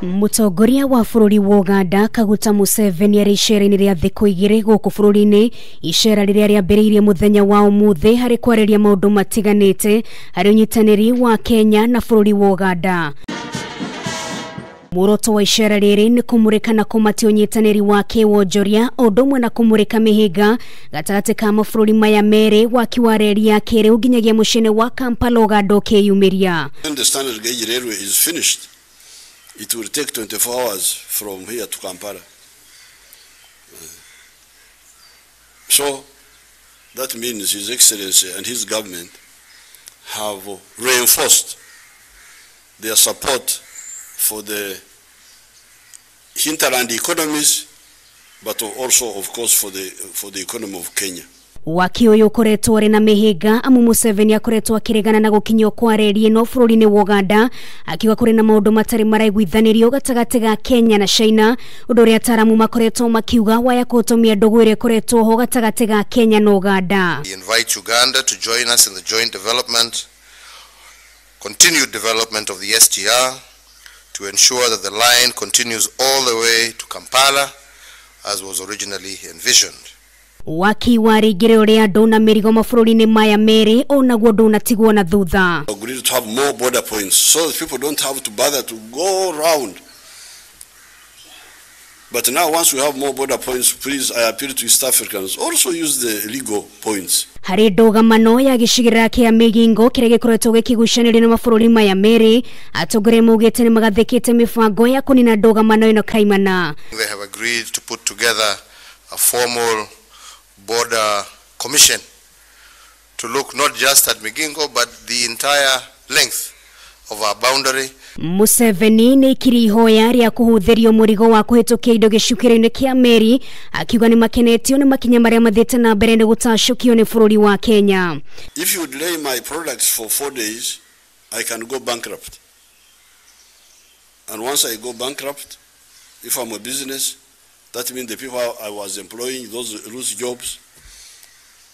Mutontgoria wa bururi wa Uganda Kaguta Museveni ari icera-ini ria thiku igiri guku bururi-ini, icera riria riambiriirie muthenya wa umuthi hari kwareria maundu matiganite hari unyitaniri wa Kenya na bururi wa Uganda. Muoroto wa icera riri ni kumurika na kumatia unyitaniri wa kiwonjoria undu umwe na kumurika mihinga gatagati ka mabururi maya meri waki wa reli ya kiriu nginyagia mucii wa Kampala Uganda ukiyumiria. The standard gauge railway is finished. It will take 24 hours from here to Kampala. So that means His Excellency and his government have reinforced their support for the hinterland economies, but also, of course, for the economy of Kenya. Waki uyu ukoretwo ari na mihinga amu Museveni akoretwo akirigana na gukinywo kwa reli ino bururi-ini wa Uganda akiwa kuri na maundu matari maraigwithanirio gatagati ga Kenya na China, undu uria ataramu makoretwo makiuga waya kutumia ndugu iria ikoretwo ho gatagati ga Kenya na Uganda. We invite Uganda to join us in the joint development, continued development of the SGR to ensure that the line continues all the way to Kampala as was originally envisioned. Waki warigire uria andu na mirigo mabururi-ini maya meri onaguo ndunatigwo na thutha. We agreed to have more border points so that people don't have to bother to go around. But now once we have more border points, please, I appeal to East Africans, also use the legal points. Hari ndugamano ya gicigirira kia migingo kiria gikoretwo gikigucanirio na mabururi maya meri, atongoria maugite ni magathikite mibango ya kunina ndugamano ino kaimana. They have agreed to put together a formal border commission to look not just at Migingo but the entire length of our boundary. Museveni ni kirihoya ria kuhuthirio murigo wa kuhitukia indo gicukiro-ini kia meri akiuga ni makenetio ni makinya maria mathite na mbere ni gutacukio ni bururi wa Kenya. If you delay my products for 4 days, I can go bankrupt. And once I go bankrupt, if I'm a business, that means the people I was employing, those lose jobs.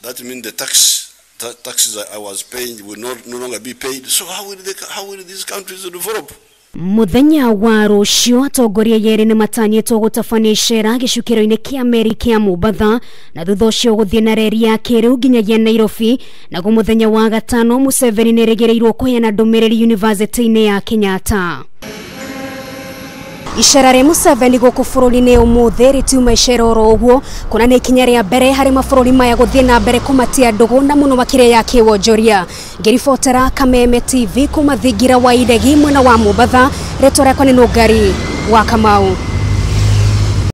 That means the taxes I was paying will no longer be paid. So how will these countries develop? Muthenya wa rucio atongoria yeri ni matanyitwo gutabania icera gicukiro-ini kia meri kia Mombasa na thutha ucio guthie na reli ya kiriu nginyagia Nairobi, na muthenya wa gatano Museveni ni regereirwo kuheana ndumiriri university-ini ya Kenyatta. Icera ria Museveni guku bururi-ini umuthi ritiuma icera oro uguo kuna ni ikinya ria mbere hari mabururi maya guthie na mbere kumatia ndugu na muno makiria ya kiwonjoria. Ngiribotera Kameme TV kuma thingira wa idegi mwena wa Mombasa, ritwa riakwa ni Nungari wa Kamau.